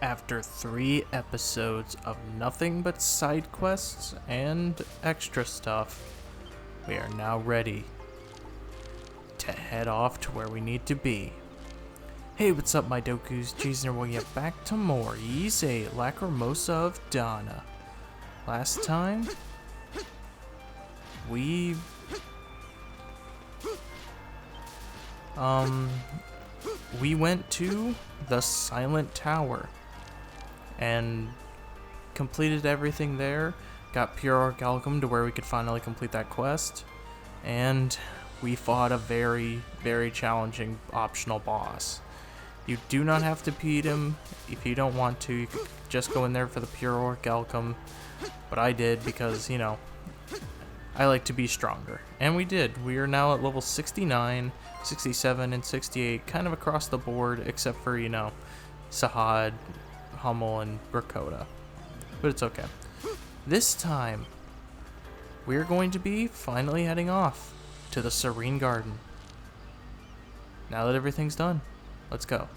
After 3 episodes of nothing but side quests and extra stuff, we are now ready to head off to where we need to be. Hey, what's up, my dokus? Jason, we'll get back to more VIII Lacrimosa of Dana. Last time, we went to the Silent Tower and completed everything there, got pure orichalcum to where we could finally complete that quest, and we fought a very, very challenging optional boss. You do not have to beat him if you don't want to. You could just go in there for the pure orichalcum, but I did because, you know, I like to be stronger. And we did. We are now at level 69, 67, and 68, kind of across the board, except for, you know, Sahad, Hummel, and Rakota. But it's okay. This time, we're going to be finally heading off to the Serene Garden. Now that everything's done, let's go.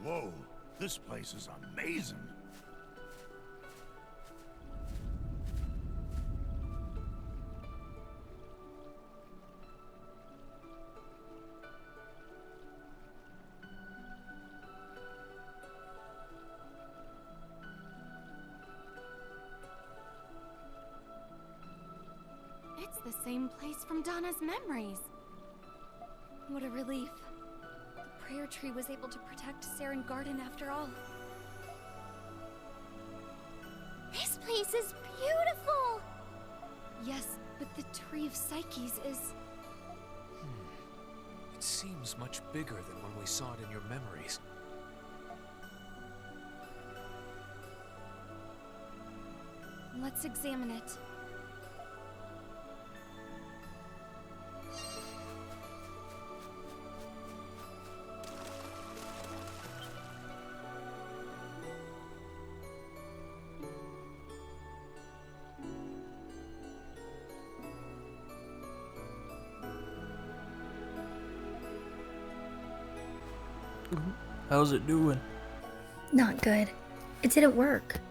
Whoa, this place is amazing. It's the same place from Donna's memories. What a relief. The prayer tree was able to protect Seren Garden after all. This place is beautiful! Yes, but the tree of Psyches is... It seems much bigger than when we saw it in your memories. Let's examine it. How's it doing? Not good. It didn't work.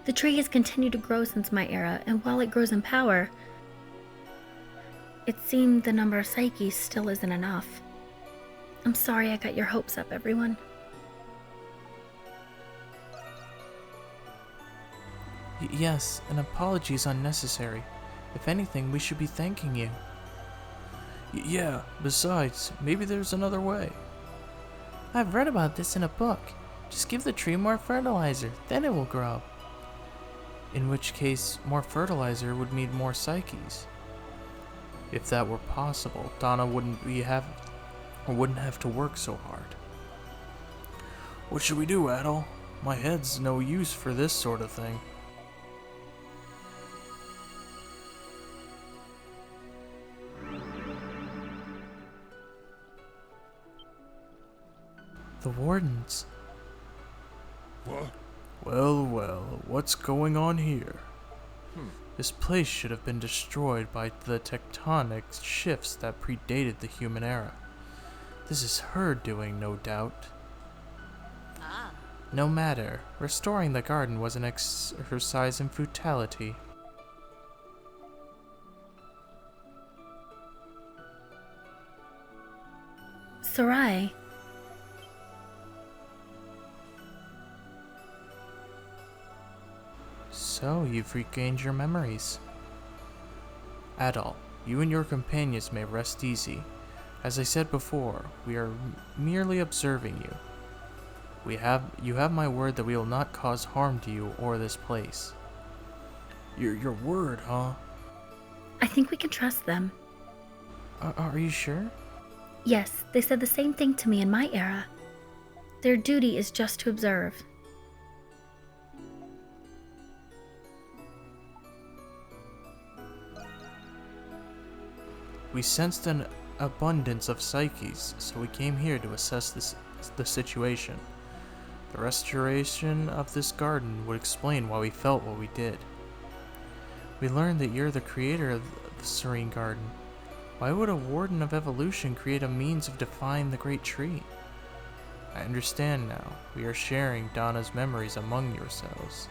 The tree has continued to grow since my era, and while it grows in power, it seemed the number of Psyches still isn't enough. I'm sorry I got your hopes up, everyone. Yes, an apology is unnecessary. If anything, we should be thanking you. Yeah, besides, maybe there's another way. I've read about this in a book. Just give the tree more fertilizer, then it will grow. In which case, more fertilizer would mean more Psyches. If that were possible, Donna wouldn't have to work so hard. What should we do, Adel? My head's no use for this sort of thing. The Wardens. What? Well, what's going on here? This place should have been destroyed by the tectonic shifts that predated the human era. This is her doing, no doubt. No matter, restoring the garden was an exercise in futility. Sarai. So, you've regained your memories. Adol, you and your companions may rest easy. As I said before, we are merely observing you. You have my word that we will not cause harm to you or this place. Your word, huh? I think we can trust them. Are you sure? Yes, they said the same thing to me in my era. Their duty is just to observe. We sensed an abundance of Psyches, so we came here to assess the situation. The restoration of this garden would explain why we felt what we did. We learned that you're the creator of the Serene Garden. Why would a Warden of Evolution create a means of defying the Great Tree? I understand now. We are sharing Donna's memories among yourselves.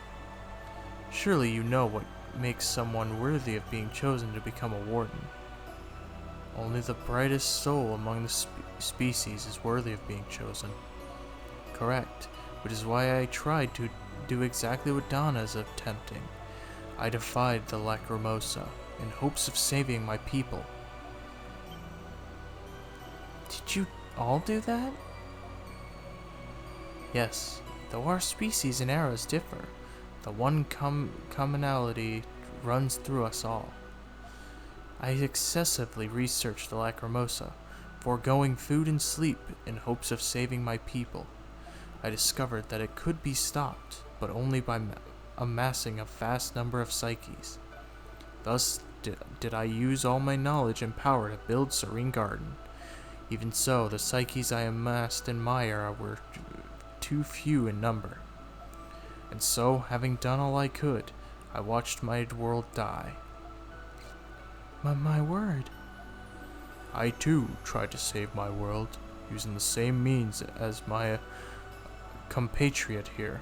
Surely you know what makes someone worthy of being chosen to become a Warden. Only the brightest soul among the species is worthy of being chosen. Correct, which is why I tried to do exactly what Donna is attempting. I defied the Lacrimosa in hopes of saving my people. Did you all do that? Yes, though our species and eras differ, the one commonality runs through us all. I excessively researched the Lacrimosa, foregoing food and sleep in hopes of saving my people. I discovered that it could be stopped, but only by amassing a vast number of Psyches. Thus did I use all my knowledge and power to build Serene Garden. Even so, the Psyches I amassed in my era were too few in number. And so, having done all I could, I watched my world die. My word. I too tried to save my world, using the same means as my compatriot here,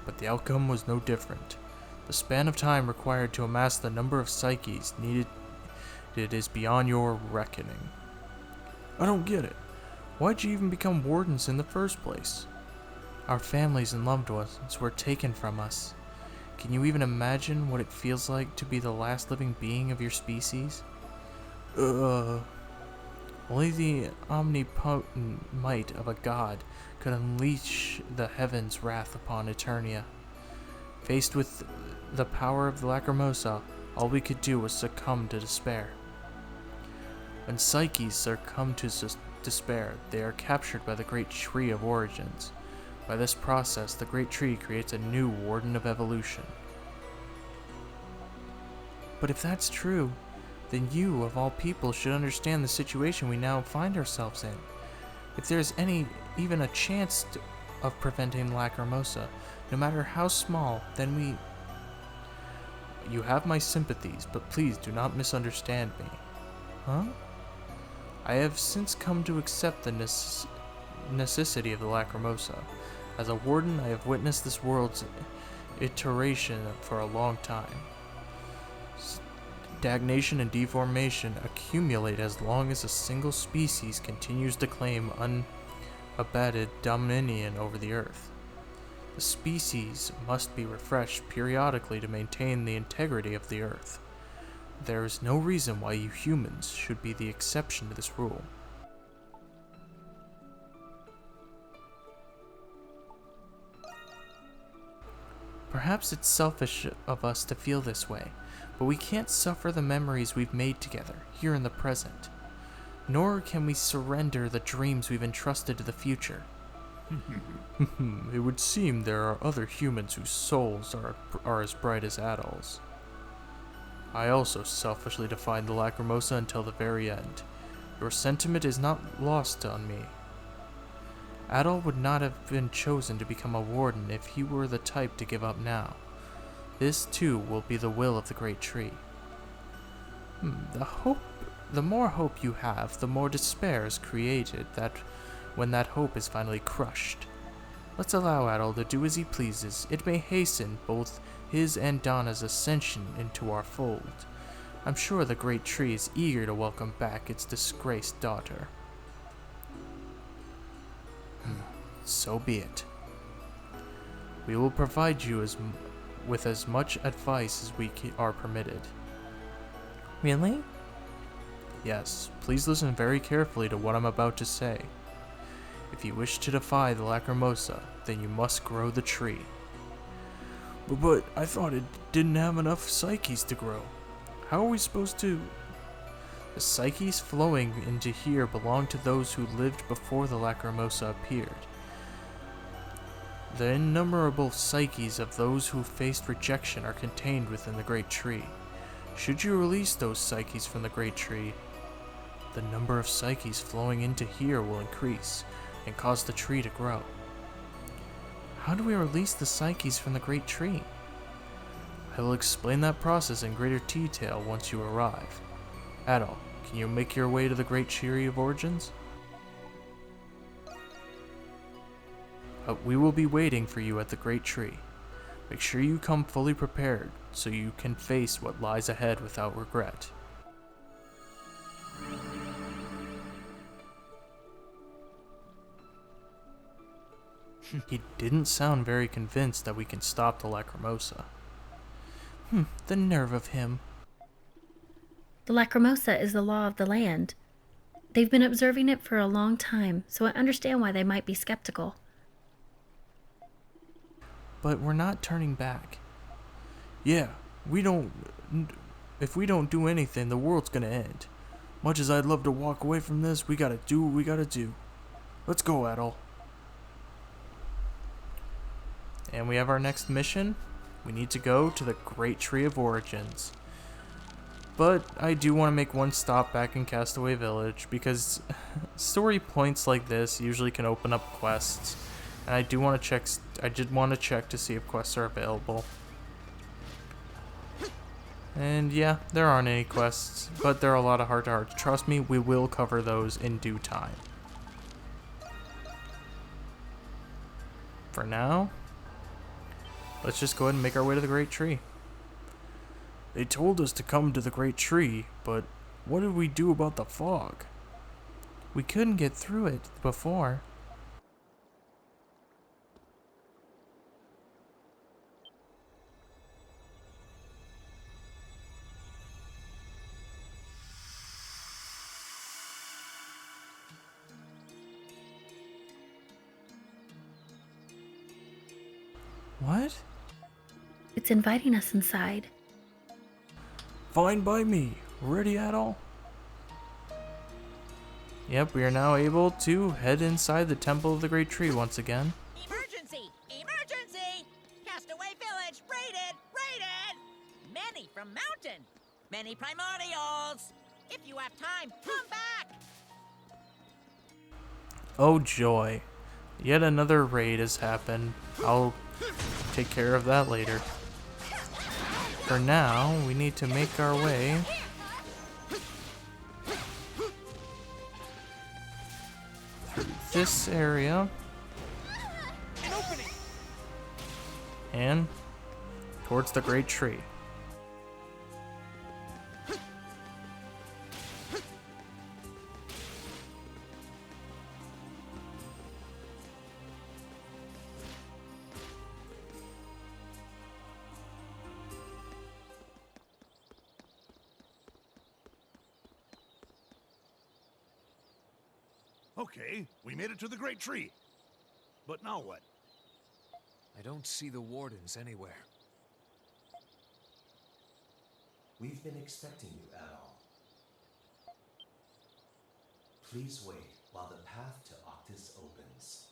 but the outcome was no different. The span of time required to amass the number of Psyches needed is beyond your reckoning. I don't get it. Why'd you even become Wardens in the first place? Our families and loved ones were taken from us. Can you even imagine what it feels like to be the last living being of your species? Only the omnipotent might of a god could unleash the heavens' wrath upon Eternia. Faced with the power of the Lacrimosa, all we could do was succumb to despair. When Psyches succumb to despair, they are captured by the Great Tree of Origins. By this process, the Great Tree creates a new Warden of Evolution. But if that's true, then you, of all people, should understand the situation we now find ourselves in. If there's even a chance of preventing Lacrimosa, no matter how small, then You have my sympathies, but please do not misunderstand me. Huh? I have since come to accept the necessity of the Lacrimosa. As a Warden, I have witnessed this world's iteration for a long time. Stagnation and deformation accumulate as long as a single species continues to claim unabated dominion over the earth. The species must be refreshed periodically to maintain the integrity of the earth. There is no reason why you humans should be the exception to this rule. Perhaps it's selfish of us to feel this way, but we can't suffer the memories we've made together, here in the present. Nor can we surrender the dreams we've entrusted to the future. It would seem there are other humans whose souls are as bright as Adol's. I also selfishly defied the Lacrimosa until the very end. Your sentiment is not lost on me. Adol would not have been chosen to become a Warden if he were the type to give up now. This, too, will be the will of the Great Tree. The more hope you have, the more despair is created when that hope is finally crushed. Let's allow Adol to do as he pleases. It may hasten both his and Donna's ascension into our fold. I'm sure the Great Tree is eager to welcome back its disgraced daughter. So be it. We will provide you with as much advice as we are permitted. Really? Yes, please listen very carefully to what I'm about to say. If you wish to defy the Lacrimosa, then you must grow the tree. But I thought it didn't have enough Psyches to grow. How are we supposed to... The Psyches flowing into here belong to those who lived before the Lacrimosa appeared. The innumerable Psyches of those who faced rejection are contained within the Great Tree. Should you release those Psyches from the Great Tree, the number of Psyches flowing into here will increase and cause the tree to grow. How do we release the Psyches from the Great Tree? I will explain that process in greater detail once you arrive. Adol, Can you make your way to the Great Tree of Origins? We will be waiting for you at the Great Tree. Make sure you come fully prepared so you can face what lies ahead without regret. He didn't sound very convinced that we can stop the Lacrimosa. The nerve of him. The Lacrimosa is the law of the land. They've been observing it for a long time, so I understand why they might be skeptical. But we're not turning back. Yeah, if we don't do anything, the world's gonna end. Much as I'd love to walk away from this, we gotta do what we gotta do. Let's go, Adol. And we have our next mission. We need to go to the Great Tree of Origins. But I do want to make one stop back in Castaway Village, because story points like this usually can open up quests. And I did want to check to see if quests are available. And yeah, there aren't any quests, but there are a lot of heart-to-hearts. Trust me, we will cover those in due time. For now, let's just go ahead and make our way to the Great Tree. They told us to come to the Great Tree, but what did we do about the fog? We couldn't get through it before. What? It's inviting us inside. Fine by me. Ready at all? Yep, we are now able to head inside the Temple of the Great Tree once again. Emergency! Emergency! Castaway Village raided! Raided! Many from Mountain! Many primordials! If you have time, come back! Oh joy. Yet another raid has happened. I'll take care of that later. For now, we need to make our way through this area and towards the Great Tree. Okay, we made it to the Great Tree. But now what? I don't see the Wardens anywhere. We've been expecting you, Adol. Please wait while the path to Octus opens.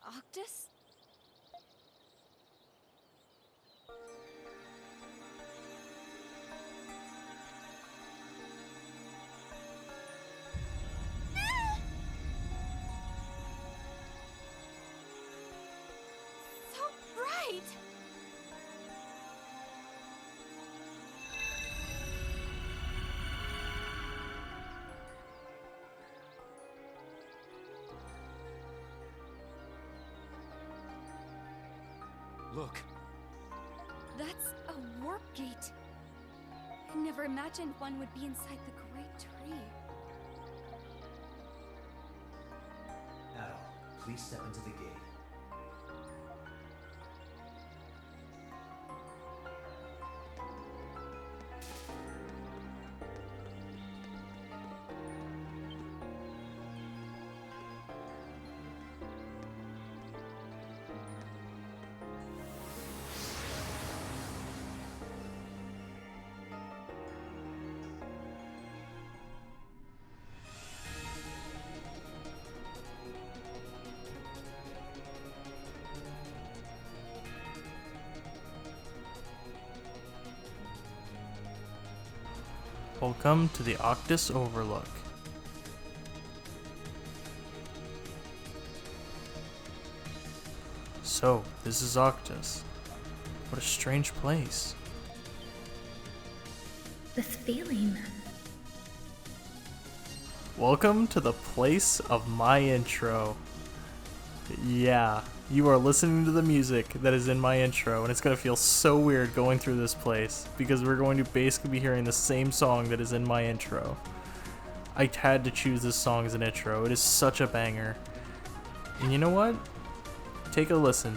Octus? So bright! Look, That's a warp gate. I never imagined one would be inside the Great Tree. Adol, please step into the gate. Welcome to the Octus Overlook. So, this is Octus. What a strange place. This feeling. Welcome to the place of my intro. Yeah, you are listening to the music that is in my intro, and it's going to feel so weird going through this place because we're going to basically be hearing the same song that is in my intro. I had to choose this song as an intro. It is such a banger. And you know what? Take a listen.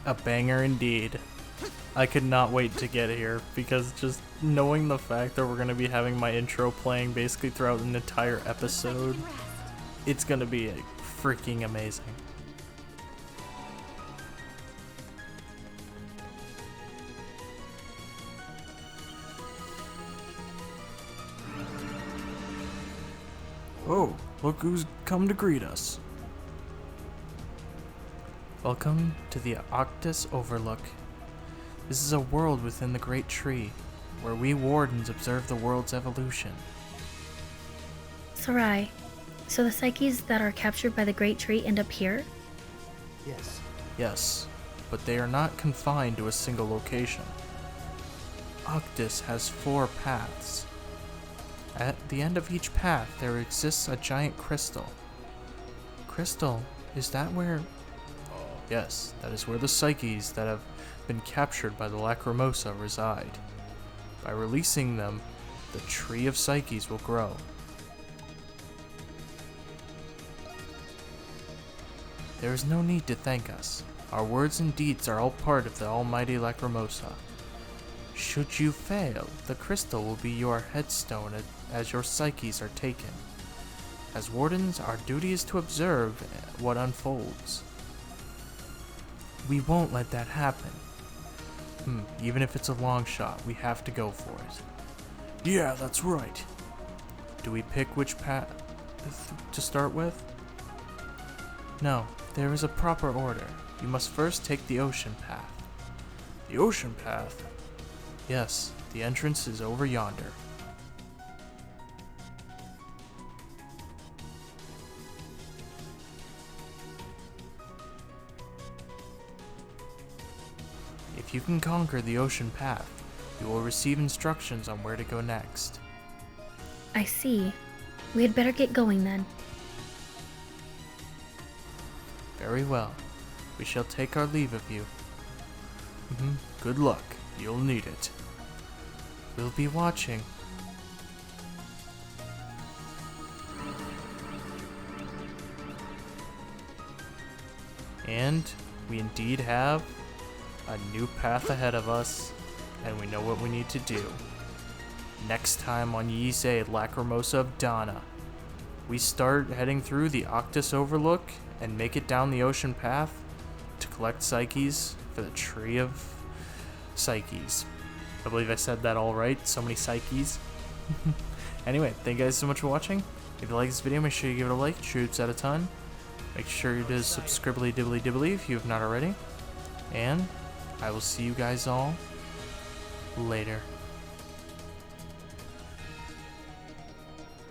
A banger indeed. I could not wait to get here because just knowing the fact that we're going to be having my intro playing basically throughout an entire episode, it's going to be freaking amazing. Oh, look who's come to greet us. Welcome to the Octus Overlook. This is a world within the Great Tree, where we Wardens observe the world's evolution. Sarai, so the Psyches that are captured by the Great Tree end up here? Yes. Yes, but they are not confined to a single location. Octus has 4 paths. At the end of each path, there exists a giant crystal. Crystal, is that where... Yes, that is where the Psyches that have been captured by the Lacrimosa reside. By releasing them, the Tree of Psyches will grow. There is no need to thank us. Our words and deeds are all part of the almighty Lacrimosa. Should you fail, the crystal will be your headstone as your Psyches are taken. As Wardens, our duty is to observe what unfolds. We won't let that happen. Even if it's a long shot, we have to go for it. Yeah, that's right. Do we pick which path to start with? No, there is a proper order. You must first take the ocean path. The ocean path? Yes, the entrance is over yonder. If you can conquer the ocean path, you will receive instructions on where to go next. I see. We had better get going then. Very well. We shall take our leave of you. Good luck. You'll need it. We'll be watching. And we indeed have a new path ahead of us, and we know what we need to do. Next time on VIII Lacrimosa of Dana, we start heading through the Octus Overlook and make it down the ocean path to collect Psyches for the Tree of Psyches. I believe I said that all right. So many Psyches. Anyway, thank you guys so much for watching. If you like this video, make sure you give it a like. Shoots out a ton. Make sure to subscribbly dibbly dibbly if you have not already. And I will see you guys all later.